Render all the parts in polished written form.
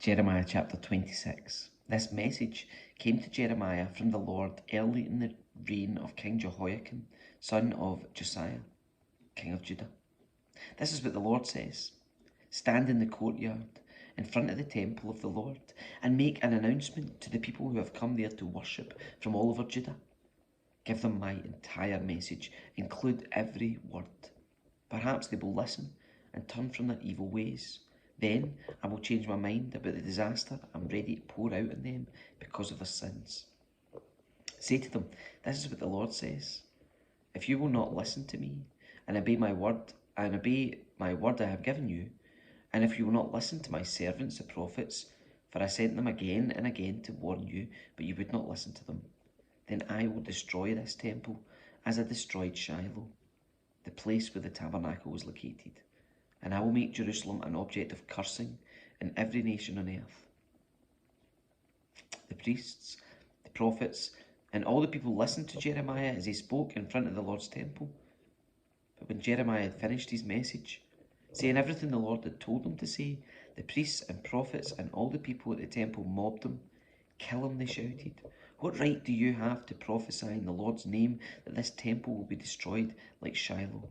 Jeremiah chapter 26. This message came to Jeremiah from the Lord early in the reign of King Jehoiakim, son of Josiah, king of Judah. This is what the Lord says. Stand in the courtyard in front of the temple of the Lord and make an announcement to the people who have come there to worship from all over Judah. Give them my entire message, include every word. Perhaps they will listen and turn from their evil ways. Then I will change my mind about the disaster I'm ready to pour out on them because of their sins. Say to them, this is what the Lord says. If you will not listen to me and obey my word I have given you, and if you will not listen to my servants, the prophets, for I sent them again and again to warn you, but you would not listen to them, then I will destroy this temple as I destroyed Shiloh, the place where the tabernacle was located. And I will make Jerusalem an object of cursing in every nation on earth. The priests, the prophets, and all the people listened to Jeremiah as he spoke in front of the Lord's temple. But when Jeremiah had finished his message, saying everything the Lord had told him to say, the priests and prophets and all the people at the temple mobbed him. Kill him, they shouted. What right do you have to prophesy in the Lord's name that this temple will be destroyed like Shiloh?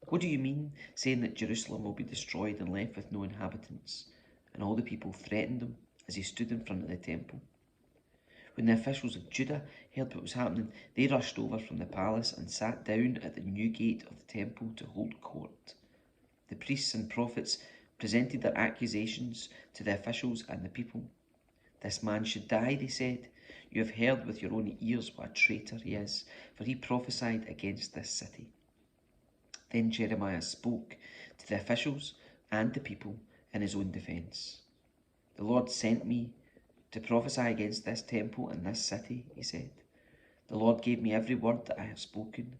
What do you mean, saying that Jerusalem will be destroyed and left with no inhabitants? And all the people threatened him as he stood in front of the temple. When the officials of Judah heard what was happening, they rushed over from the palace and sat down at the new gate of the temple to hold court. The priests and prophets presented their accusations to the officials and the people. This man should die, they said. You have heard with your own ears what a traitor he is, for he prophesied against this city. Then Jeremiah spoke to the officials and the people in his own defence. The Lord sent me to prophesy against this temple and this city, he said. The Lord gave me every word that I have spoken.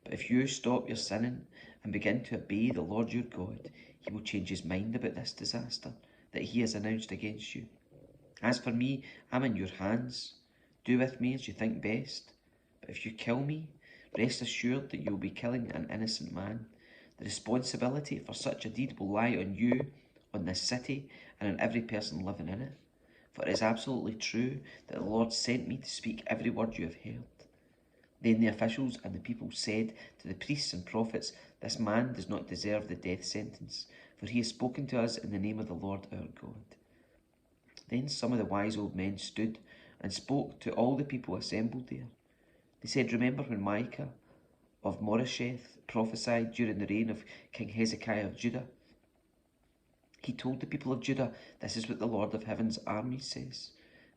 But if you stop your sinning and begin to obey the Lord your God, he will change his mind about this disaster that he has announced against you. As for me, I'm in your hands. Do with me as you think best. But if you kill me, rest assured that you will be killing an innocent man. The responsibility for such a deed will lie on you, on this city, and on every person living in it. For it is absolutely true that the Lord sent me to speak every word you have heard. Then the officials and the people said to the priests and prophets, this man does not deserve the death sentence, for he has spoken to us in the name of the Lord our God. Then some of the wise old men stood and spoke to all the people assembled there. They said, remember when Micah of Moresheth prophesied during the reign of King Hezekiah of Judah? He told the people of Judah, this is what the Lord of heaven's armies says.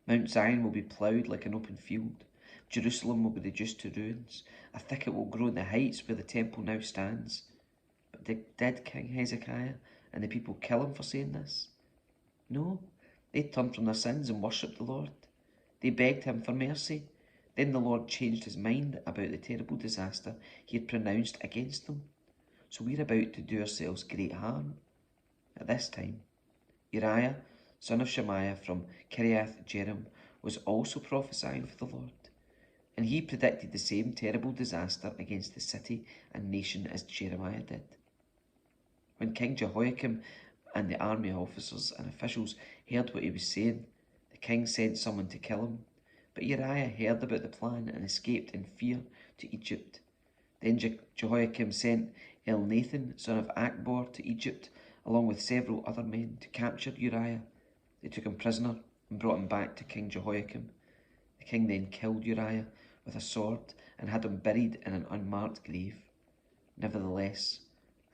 Mount Zion will be ploughed like an open field. Jerusalem will be reduced to ruins. A thicket will grow in the heights where the temple now stands. But did King Hezekiah and the people kill him for saying this? No, they turned from their sins and worshipped the Lord. They begged him for mercy. Then the Lord changed his mind about the terrible disaster he had pronounced against them. So we're about to do ourselves great harm. At this time, Uriah, son of Shemaiah from Kiriath Jearim, was also prophesying for the Lord. And he predicted the same terrible disaster against the city and nation as Jeremiah did. When King Jehoiakim and the army officers and officials heard what he was saying, the king sent someone to kill him. But Uriah heard about the plan and escaped in fear to Egypt. Then Jehoiakim sent Elnathan, son of Achbor, to Egypt, along with several other men, to capture Uriah. They took him prisoner and brought him back to King Jehoiakim. The king then killed Uriah with a sword and had him buried in an unmarked grave. Nevertheless,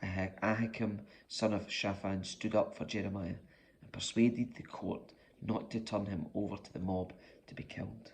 Ahikam, son of Shaphan, stood up for Jeremiah and persuaded the court not to turn him over to the mob to be killed.